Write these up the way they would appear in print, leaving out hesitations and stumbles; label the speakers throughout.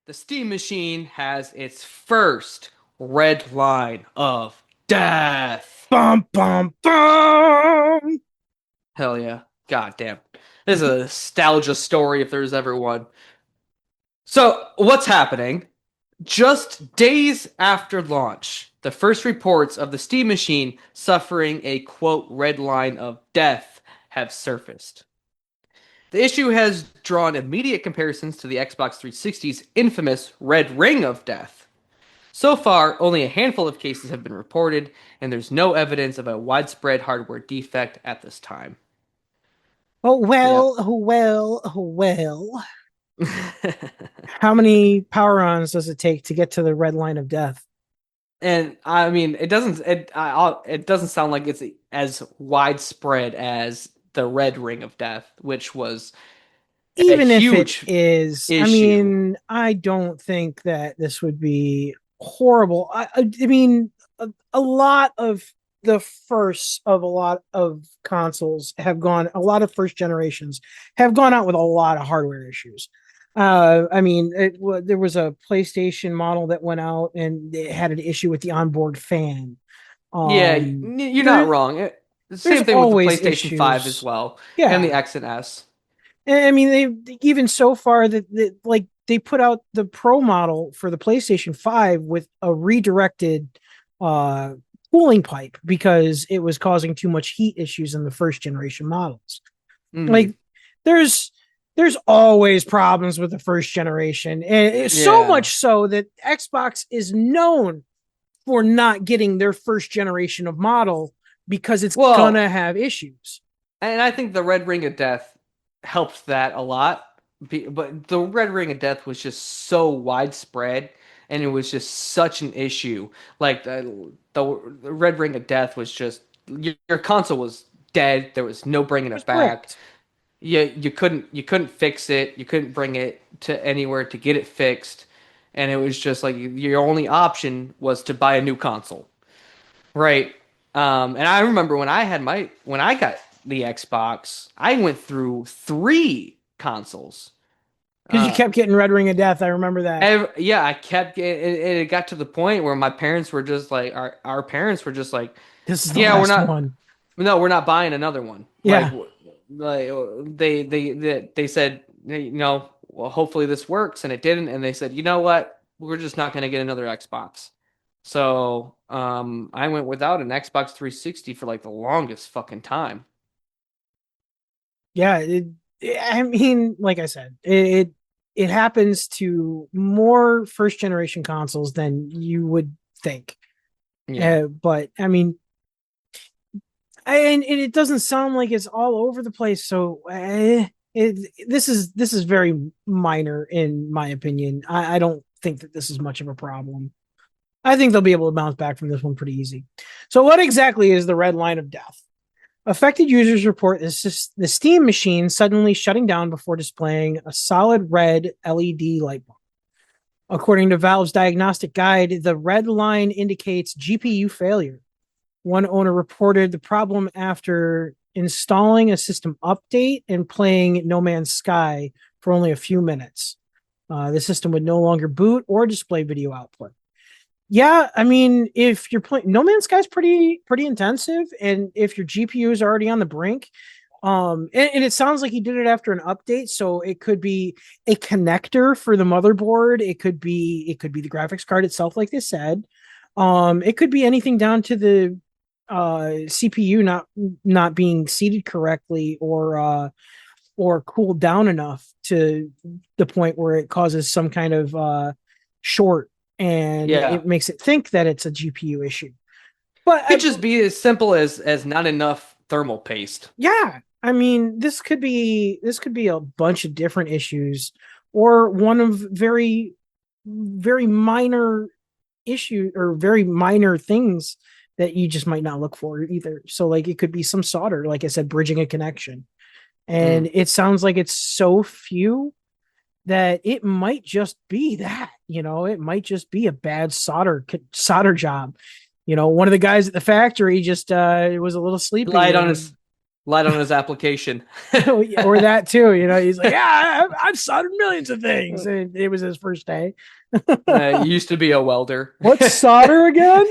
Speaker 1: The Steam Machine has its first red line of death.
Speaker 2: Bum bum bum.
Speaker 1: Hell yeah. God damn. This is a nostalgia story if there's ever one. So, what's happening? Just days after launch, the first reports of the Steam Machine suffering a quote red line of death have surfaced. The issue has drawn immediate comparisons to the Xbox 360's infamous red ring of death. So far, only a handful of cases have been reported, and there's no evidence of a widespread hardware defect at this time.
Speaker 2: Oh
Speaker 1: So, yeah.
Speaker 2: well, oh well, oh well. How many power-ons does it take to get to the red line of death?
Speaker 1: And I mean, it doesn't sound like it's as widespread as the Red Ring of Death, which was a
Speaker 2: Even if it
Speaker 1: huge
Speaker 2: is, I
Speaker 1: issue.
Speaker 2: mean, I don't think that this would be horrible. I mean, a lot of the first of a lot of consoles have gone, a lot of first generations have gone out with a lot of hardware issues. I mean, there was a PlayStation model that went out and it had an issue with the onboard fan.
Speaker 1: Yeah,
Speaker 2: Um,
Speaker 1: you're not
Speaker 2: there,
Speaker 1: wrong. The
Speaker 2: there's
Speaker 1: same thing with the
Speaker 2: always
Speaker 1: PlayStation 5 as
Speaker 2: issues.
Speaker 1: well, and the
Speaker 2: Yeah,
Speaker 1: X and S.
Speaker 2: and I mean, they even so far that like they put out the Pro model for the PlayStation 5 with a redirected uh cooling pipe because it was causing too much heat issues in the first generation models.
Speaker 1: Hmm.
Speaker 2: Like there's there's always problems with the first generation. And it's so
Speaker 1: Yeah.
Speaker 2: much so that Xbox is known for not getting their first generation of model because it's
Speaker 1: Well,
Speaker 2: gonna have issues.
Speaker 1: and I think the Red Ring of Death helped that a lot. But the Red Ring of Death was just so widespread, and it was just such an issue. Like the Red Ring of Death was just your console was dead. There was no bringing
Speaker 2: It was
Speaker 1: it back.
Speaker 2: bricked.
Speaker 1: You couldn't fix it. You couldn't bring it to anywhere to get it fixed, and it was just like your only option was to buy a new console. Right. And I remember when I got the Xbox, I went through three consoles.
Speaker 2: Because you
Speaker 1: Uh,
Speaker 2: kept getting Red Ring of Death. I remember that.
Speaker 1: yeah, I kept getting it got to the point where my parents were just like our parents were just like,
Speaker 2: This is the
Speaker 1: yeah,
Speaker 2: last one.
Speaker 1: we're not buying another one. Like
Speaker 2: Yeah.
Speaker 1: like they said, well, hopefully this works, and it didn't, and they said, you know what, we're just not going to get another Xbox. So, I went without an Xbox 360 for like the longest fucking time.
Speaker 2: Yeah. I mean, like I said, it happens to more first generation consoles than you would think.
Speaker 1: Yeah.
Speaker 2: But I mean, and it doesn't sound like it's all over the place. So this is very minor in my opinion. I don't think that this is much of a problem. I think they'll be able to bounce back from this one pretty easy. So, what exactly is the red line of death? Affected users report the Steam machine suddenly shutting down before displaying a solid red LED light bulb. According to Valve's diagnostic guide, the red line indicates GPU failure. One owner reported the problem after installing a system update and playing No Man's Sky for only a few minutes. The system would no longer boot or display video output. Yeah, I mean, if you're playing No Man's Sky is pretty intensive, and if your GPU is already on the brink, and it sounds like he did it after an update, so it could be a connector for the motherboard. It could be the graphics card itself, like they said. It could be anything down to the CPU not being seated correctly or cooled down enough to the point where it causes some kind of short and
Speaker 1: Yeah.
Speaker 2: it makes it think that it's a GPU issue. But
Speaker 1: Could just be as simple as not enough thermal paste.
Speaker 2: yeah, I mean, this could be a bunch of different issues, or one of very minor issue or very minor things that you just might not look for either. So like it could be some solder, like I said, bridging a connection,
Speaker 1: Mm.
Speaker 2: and it sounds like it's so few that it might just be that, it might just be a bad solder job. One of the guys at the factory just was a little sleepy
Speaker 1: Light on his
Speaker 2: and
Speaker 1: Lied on his application.
Speaker 2: Or that too. He's like, yeah, I've soldered millions of things, and it was his first day.
Speaker 1: He used to be a welder.
Speaker 2: What's solder again?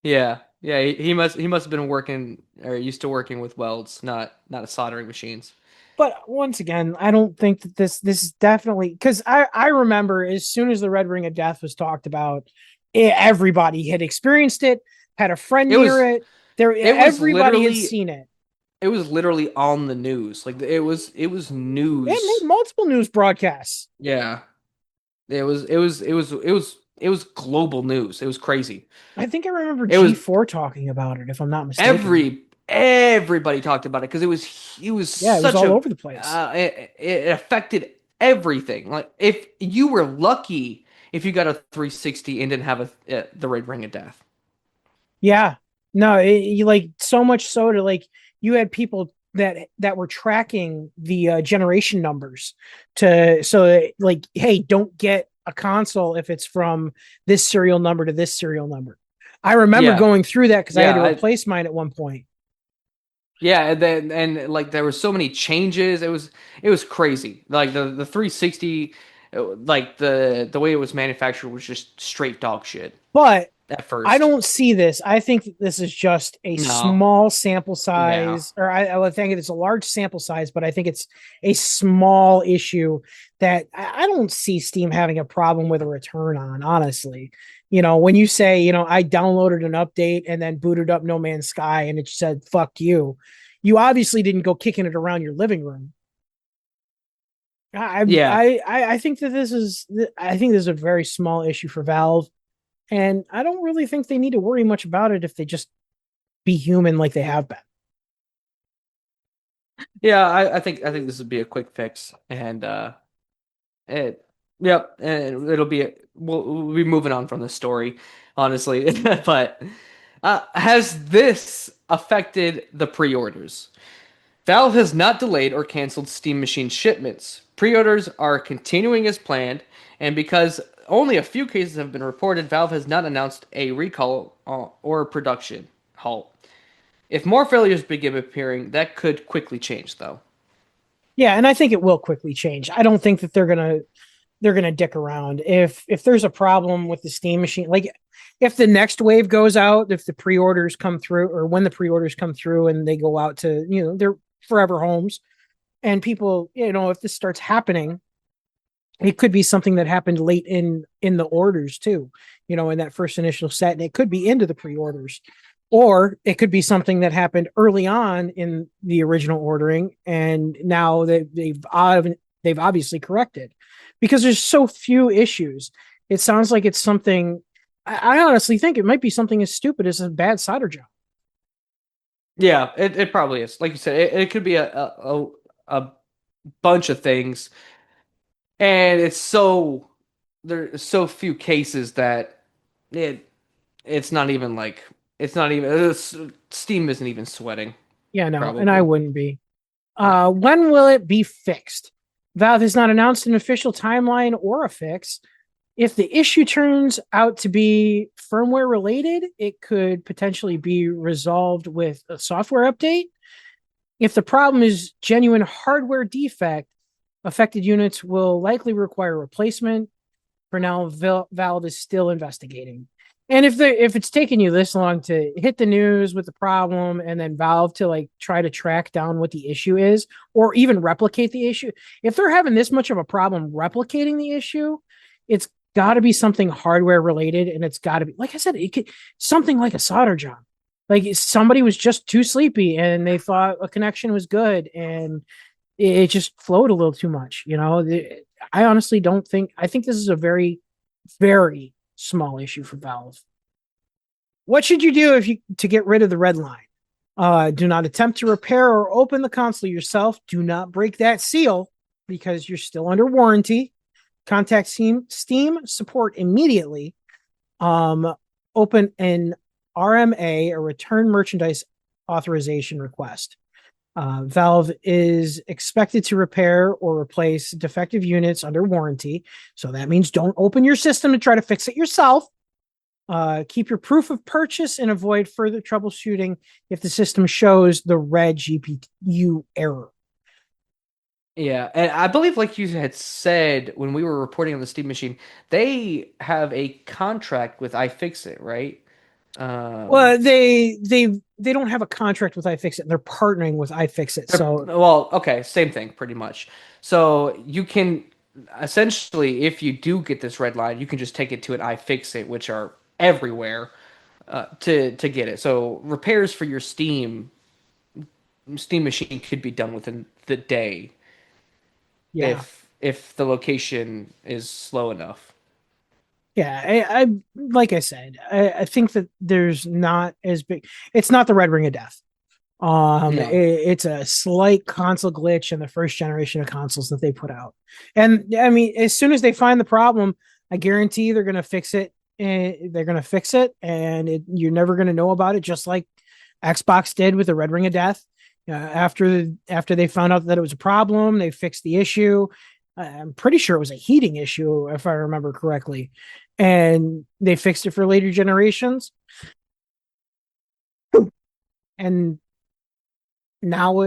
Speaker 1: Yeah, yeah. He must have been working or used to working with welds, not soldering machines.
Speaker 2: But once again, I don't think that this is definitely because I remember as soon as the Red Ring of Death was talked about, everybody had experienced it, had a friend
Speaker 1: It
Speaker 2: near
Speaker 1: was
Speaker 2: it. There,
Speaker 1: it was
Speaker 2: everybody had
Speaker 1: literally
Speaker 2: seen it.
Speaker 1: it was literally on the news. Like it was
Speaker 2: It made
Speaker 1: news.
Speaker 2: multiple news broadcasts.
Speaker 1: Yeah. It was global news. It was crazy.
Speaker 2: I think I remember
Speaker 1: It was
Speaker 2: G4 talking about it, if I'm not mistaken.
Speaker 1: everybody talked about it because it was
Speaker 2: Yeah, it was
Speaker 1: such
Speaker 2: all
Speaker 1: a
Speaker 2: over the place.
Speaker 1: it affected everything. Like if you were lucky if you got a 360 and didn't have the Red Ring of Death.
Speaker 2: Yeah. No, you like so much so to like you had people that were tracking the generation numbers to so that, like, hey, don't get a console if it's from this serial number to this serial number. I remember
Speaker 1: Yeah,
Speaker 2: going through that because I had
Speaker 1: yeah,
Speaker 2: to replace mine at one point.
Speaker 1: yeah. And like there were so many changes. It was crazy. Like the 360, like the way it was manufactured was just straight dog shit
Speaker 2: But
Speaker 1: at
Speaker 2: I
Speaker 1: first.
Speaker 2: don't see this. I think that this is just a
Speaker 1: No,
Speaker 2: small sample
Speaker 1: yeah.
Speaker 2: size, or I would think it's a large sample size, but I think it's a small issue that I don't see Steam having a problem with a return on, honestly. When you say, I downloaded an update and then booted up No Man's Sky and it said, fuck you obviously didn't go kicking it around your living room. I,
Speaker 1: Yeah.
Speaker 2: I, I think that I think this is a very small issue for Valve. And I don't really think they need to worry much about it if they just be human like they have been.
Speaker 1: Yeah, I think this would be a quick fix, and it, yep, and we'll be moving on from the story, honestly. But has this affected the pre-orders? Valve has not delayed or canceled Steam Machine shipments. Pre-orders are continuing as planned, and because only a few cases have been reported, Valve has not announced a recall or production halt. If more failures begin appearing, that could quickly change, though.
Speaker 2: Yeah, and I think it will quickly change. I don't think that they're gonna dick around. If there's a problem with the Steam machine, like if the next wave goes out, if the pre-orders come through, or when the pre-orders come through and they go out to their forever homes, and people, if this starts happening, it could be something that happened late in the orders too, in that first initial set, and it could be into the pre-orders, or it could be something that happened early on in the original ordering, and now that they've obviously corrected, because there's so few issues. It sounds like it's something. I honestly think it might be something as stupid as a bad solder job.
Speaker 1: Yeah, it probably is. Like you said, it could be a bunch of things, and there's so few cases that it it's not even like Steam isn't even sweating,
Speaker 2: Yeah, no, and I
Speaker 1: probably.
Speaker 2: wouldn't be.
Speaker 1: No.
Speaker 2: When will it be fixed? Valve has not announced an official timeline or a fix. If the issue turns out to be firmware related, it could potentially be resolved with a software update. If the problem is genuine hardware defect, affected units will likely require replacement. For now, Valve is still investigating. And if it's taking you this long to hit the news with the problem, and then Valve to like try to track down what the issue is, or even replicate the issue, if they're having this much of a problem replicating the issue, it's got to be something hardware related, and it's got to be, like I said, it could something like a solder job. Like somebody was just too sleepy and they thought a connection was good, and it just flowed a little too much. I honestly don't think. I think this is a very, very small issue for Valve. What should you do if you to get rid of the red line? Do not attempt to repair or open the console yourself. Do not break that seal because you're still under warranty. Contact Steam support immediately. Open an RMA, a return merchandise authorization request. Valve is expected to repair or replace defective units under warranty. So that means don't open your system to try to fix it yourself. Keep your proof of purchase and avoid further troubleshooting if the system shows the red GPU error.
Speaker 1: Yeah, and I believe, like you had said when we were reporting on the Steam Machine, they have a contract with iFixit, right? Um,
Speaker 2: Well, they don't have a contract with iFixit. They're partnering with iFixit. So
Speaker 1: well, okay, same thing, pretty much. So you can essentially, if you do get this red line, you can just take it to an iFixit, which are everywhere, to get it. So repairs for your Steam machine could be done within the day
Speaker 2: yeah,
Speaker 1: if the location is slow enough.
Speaker 2: yeah. I like I said, I think that there's not as big. It's not the red ring of death.
Speaker 1: No.
Speaker 2: It's a slight console glitch in the first generation of consoles that they put out. And I mean, as soon as they find the problem, I guarantee they're going to fix it. They're going to fix it, and you're never going to know about it, just like Xbox did with the Red Ring of Death. After they found out that it was a problem, they fixed the issue. I'm pretty sure it was a heating issue, if I remember correctly, and they fixed it for later generations. And now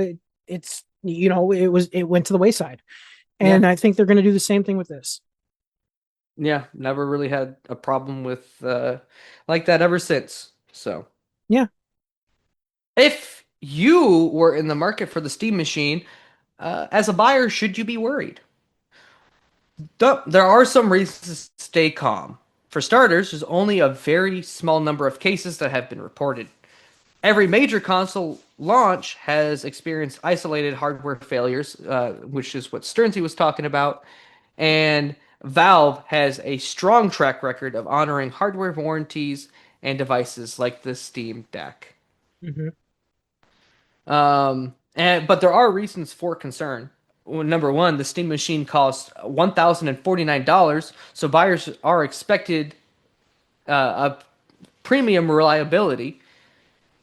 Speaker 2: it's it went to the wayside,
Speaker 1: Yeah.
Speaker 2: and I think they're going to do the same thing with this.
Speaker 1: Yeah, never really had a problem with like that ever since. So,
Speaker 2: Yeah,
Speaker 1: if you were in the market for the Steam machine, as a buyer, should you be worried? There are some reasons to stay calm. For starters, there's only a very small number of cases that have been reported. Every major console launch has experienced isolated hardware failures, which is what Stearnsy was talking about, and Valve has a strong track record of honoring hardware warranties and devices like the Steam Deck.
Speaker 2: mm-hmm.
Speaker 1: But there are reasons for concern. Well, number one, the Steam machine costs $1,049, so buyers are expected a premium reliability.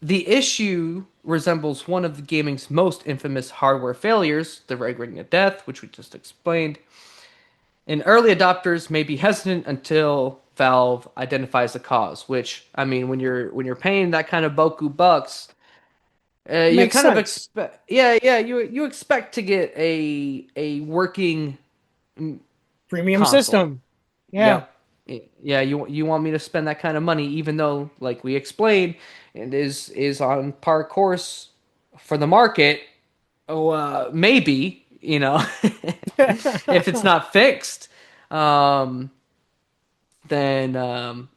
Speaker 1: The issue resembles one of the gaming's most infamous hardware failures, the Red Ring of Death, which we just explained. And early adopters may be hesitant until Valve identifies the cause. Which, I mean, when you're paying that kind of boku bucks, you
Speaker 2: Makes
Speaker 1: kind of
Speaker 2: sense.
Speaker 1: expect, yeah, you expect to get a working
Speaker 2: Premium
Speaker 1: console.
Speaker 2: system. Yeah,
Speaker 1: Yep. Yeah, you want me to spend that kind of money, even though, like we explained, it is on par course for the market. Oh, maybe, if it's not fixed, um, then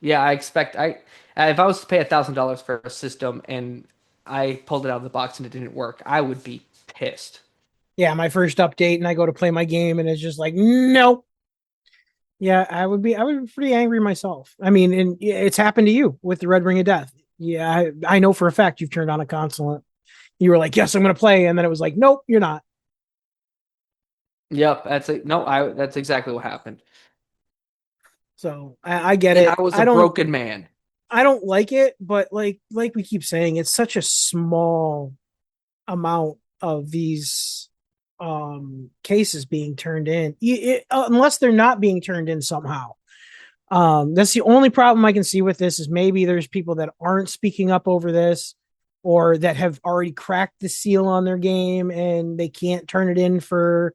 Speaker 1: yeah, I expect if I was to pay $1,000 for a system and I pulled it out of the box and it didn't work, I would be pissed.
Speaker 2: yeah. My first update, and I go to play my game, and it's just like nope. Yeah, I would be pretty angry myself. I mean, and it's happened to you with the Red Ring of Death. Yeah, I know for a fact you've turned on a console. You were like, yes, I'm going to play, and then it was like, nope, you're not.
Speaker 1: Yep, no, I that's exactly what happened,
Speaker 2: So I get
Speaker 1: and
Speaker 2: it.
Speaker 1: I was a broken man.
Speaker 2: I don't like it, but like we keep saying, it's such a small amount of these cases being turned in, unless they're not being turned in somehow. That's the only problem I can see with this is maybe there's people that aren't speaking up over this or that have already cracked the seal on their game and they can't turn it in for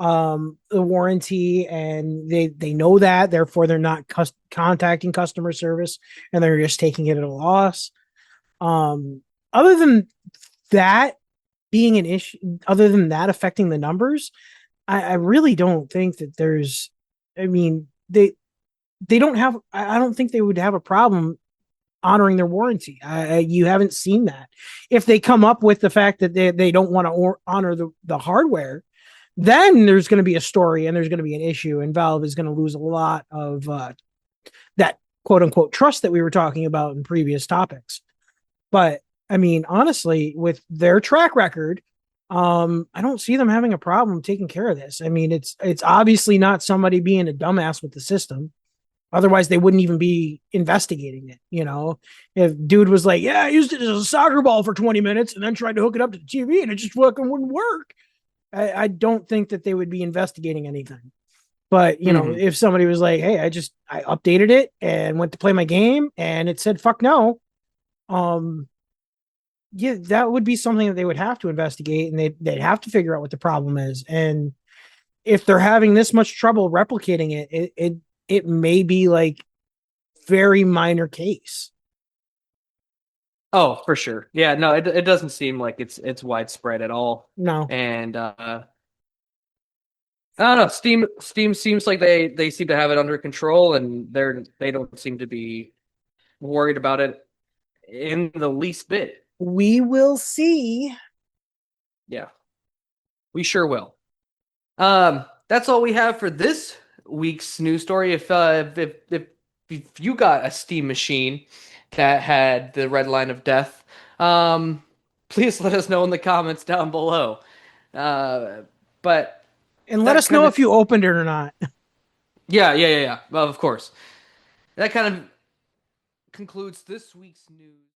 Speaker 2: the warranty and they know that, therefore they're not contacting customer service and they're just taking it at a loss. Other than that being an issue, other than that affecting the numbers, I really don't think that there's, I mean, they don't have, I don't think they would have a problem honoring their warranty. You haven't seen that. If they come up with the fact that they don't want to honor the hardware, then there's going to be a story and there's going to be an issue, and Valve is going to lose a lot of that quote unquote trust that we were talking about in previous topics. But I mean, honestly, with their track record, I don't see them having a problem taking care of this. I mean, it's obviously not somebody being a dumbass with the system. Otherwise, they wouldn't even be investigating it. You know, if dude was like, "Yeah, I used it as a soccer ball for 20 minutes and then tried to hook it up to the TV and it just fucking wouldn't work," I don't think that they would be investigating anything. But
Speaker 1: Mhm.
Speaker 2: if somebody was like, "Hey, I updated it and went to play my game and it said fuck no," um, yeah, that would be something that they would have to investigate and they'd have to figure out what the problem is. And if they're having this much trouble replicating it, it may be like very minor case.
Speaker 1: Oh, for sure. Yeah, no, it doesn't seem like it's widespread at all.
Speaker 2: No,
Speaker 1: And I don't know. Steam seems like they seem to have it under control, and they don't seem to be worried about it in the least bit.
Speaker 2: we will see.
Speaker 1: Yeah, we sure will. That's all we have for this week's news story. If you got a Steam machine that had the red line of death, um, please let us know in the comments down below. Uh, but
Speaker 2: And let
Speaker 1: that
Speaker 2: us know
Speaker 1: kind
Speaker 2: if
Speaker 1: of
Speaker 2: you opened it or not.
Speaker 1: yeah. Well, of course. That kind of concludes this week's news.